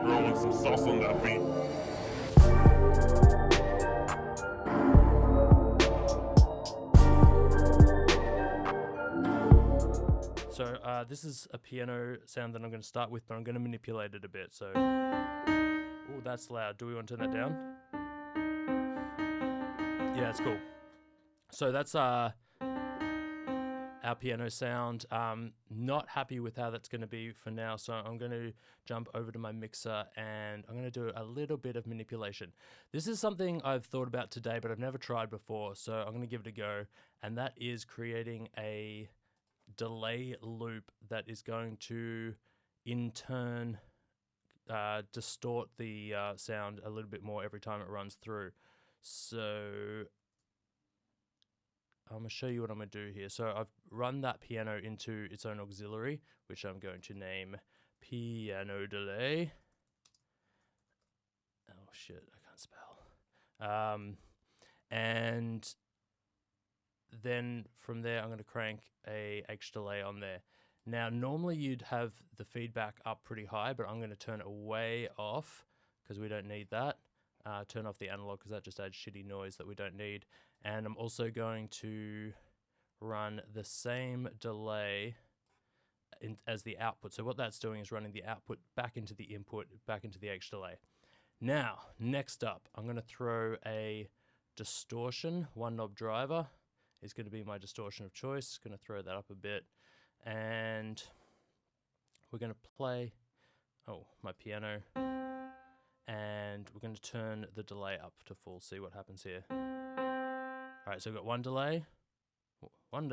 throwing some sauce on that beat. So this is a piano sound that I'm going to start with, but I'm going to manipulate it a bit. So, oh, that's loud. Do we want to turn that down? Yeah, it's cool. So that's our piano sound. Not happy with how that's going to be for now, so I'm going to jump over to my mixer and I'm going to do a little bit of manipulation. This is something I've thought about today, but I've never tried before, so I'm going to give it a go, and that is creating a delay loop that is going to in turn distort the sound a little bit more every time it runs through. So I'm going to show you what I'm going to do here. So I've run that piano into its own auxiliary, which I'm going to name piano delay. Oh shit, I can't spell. And then from there, I'm going to crank a H delay on there. Now, normally you'd have the feedback up pretty high, but I'm going to turn it way off because we don't need that. Turn off the analog because that just adds shitty noise that we don't need. And I'm also going to run the same delay as the output. So what that's doing is running the output back into the input, back into the H delay. Now, next up, I'm going to throw a distortion OneKnob Driver. Is going to be my distortion of choice. Going to throw that up a bit, and we're going to play my piano, and we're going to turn the delay up to full. See what happens here. All right, so we've got one delay. All right,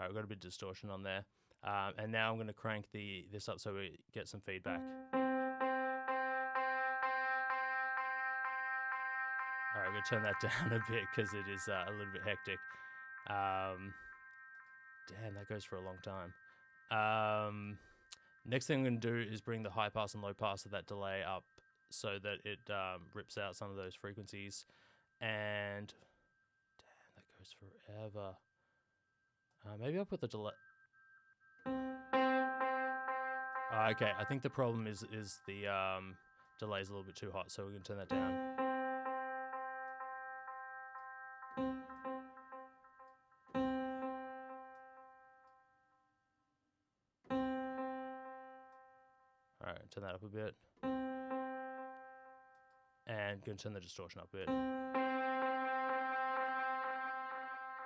we've got a bit of distortion on there, and now I'm going to crank this up so we get some feedback. All right, we're going to turn that down a bit because it is a little bit hectic. Damn, that goes for a long time. Next thing I'm going to do is bring the high pass and low pass of that delay up so that it rips out some of those frequencies. And damn, that goes forever. Maybe I'll put the delay. Okay, I think the problem is the delay is a little bit too hot, so we're going to turn that down. All right, turn that up a bit. And going to turn the distortion up a bit.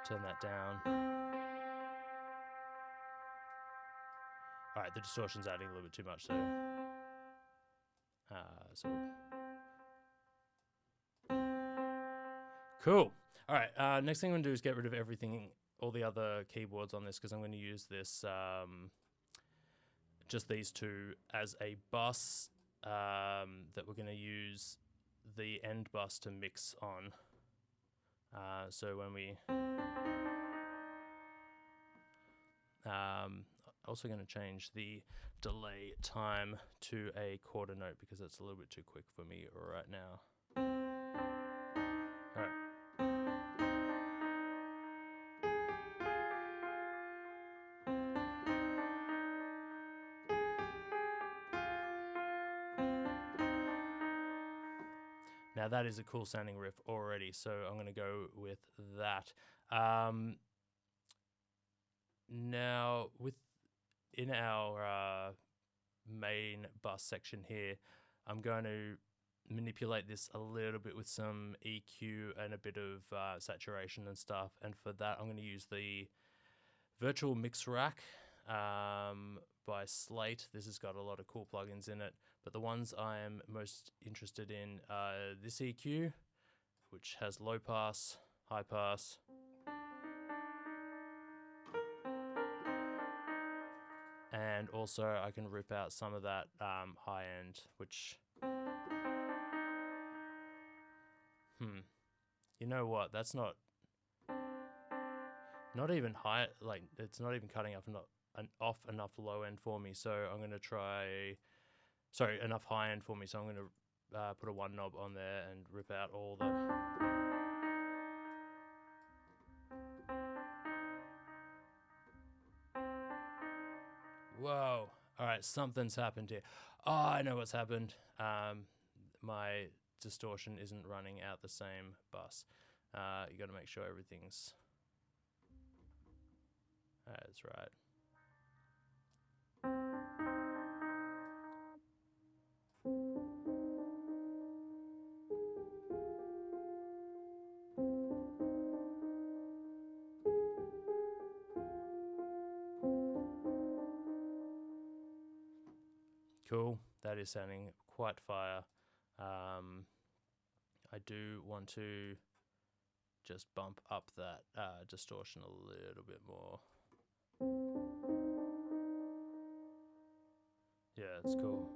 Turn that down. All right, the distortion's adding a little bit too much, so cool. All right, next thing I'm going to do is get rid of everything, all the other keyboards on this, because I'm going to use this, just these two as a bus that we're going to use the end bus to mix on. So when we also going to change the delay time to a quarter note because that's a little bit too quick for me right now. All right. Now that is a cool sounding riff already, so I'm going to go with that. Now, in our main bus section here, I'm going to manipulate this a little bit with some EQ and a bit of saturation and stuff. And for that, I'm going to use the Virtual Mix Rack by Slate. This has got a lot of cool plugins in it, but the ones I am most interested in are this EQ, which has low pass, high pass, and also I can rip out some of that high end, which, you know what, that's not even high, like it's not even cutting off enough low end for me, so I'm going to try, enough high end for me, so I'm going to put a OneKnob on there and rip out all the... Whoa. All right, something's happened here. Oh, I know what's happened. My distortion isn't running out the same bus. You got to make sure everything's... That's right. Cool. That is sounding quite fire. I do want to just bump up that distortion a little bit more. Yeah, it's cool.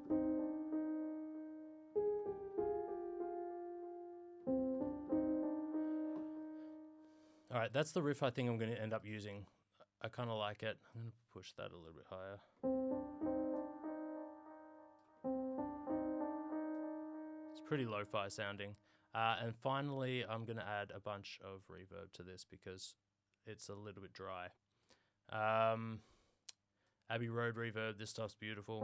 All right, that's the riff I think I'm going to end up using. I kind of like it. I'm going to push that a little bit higher. It's pretty lo-fi sounding. And finally, I'm going to add a bunch of reverb to this because it's a little bit dry. Abbey Road reverb, this stuff's beautiful.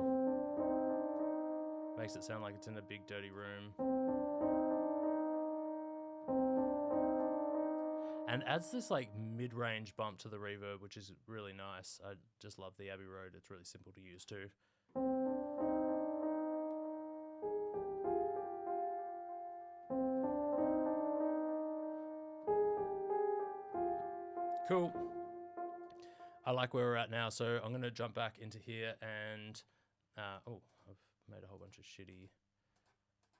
Makes it sound like it's in a big dirty room. And adds this like mid-range bump to the reverb, which is really nice. I just love the Abbey Road. It's really simple to use too. Cool. I like where we're at now, so I'm going to jump back into here and... oh, I've made a whole bunch of shitty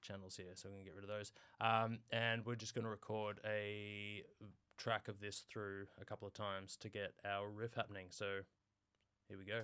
channels here, so I'm going to get rid of those. And we're just going to record a track of this through a couple of times to get our riff happening. So here we go.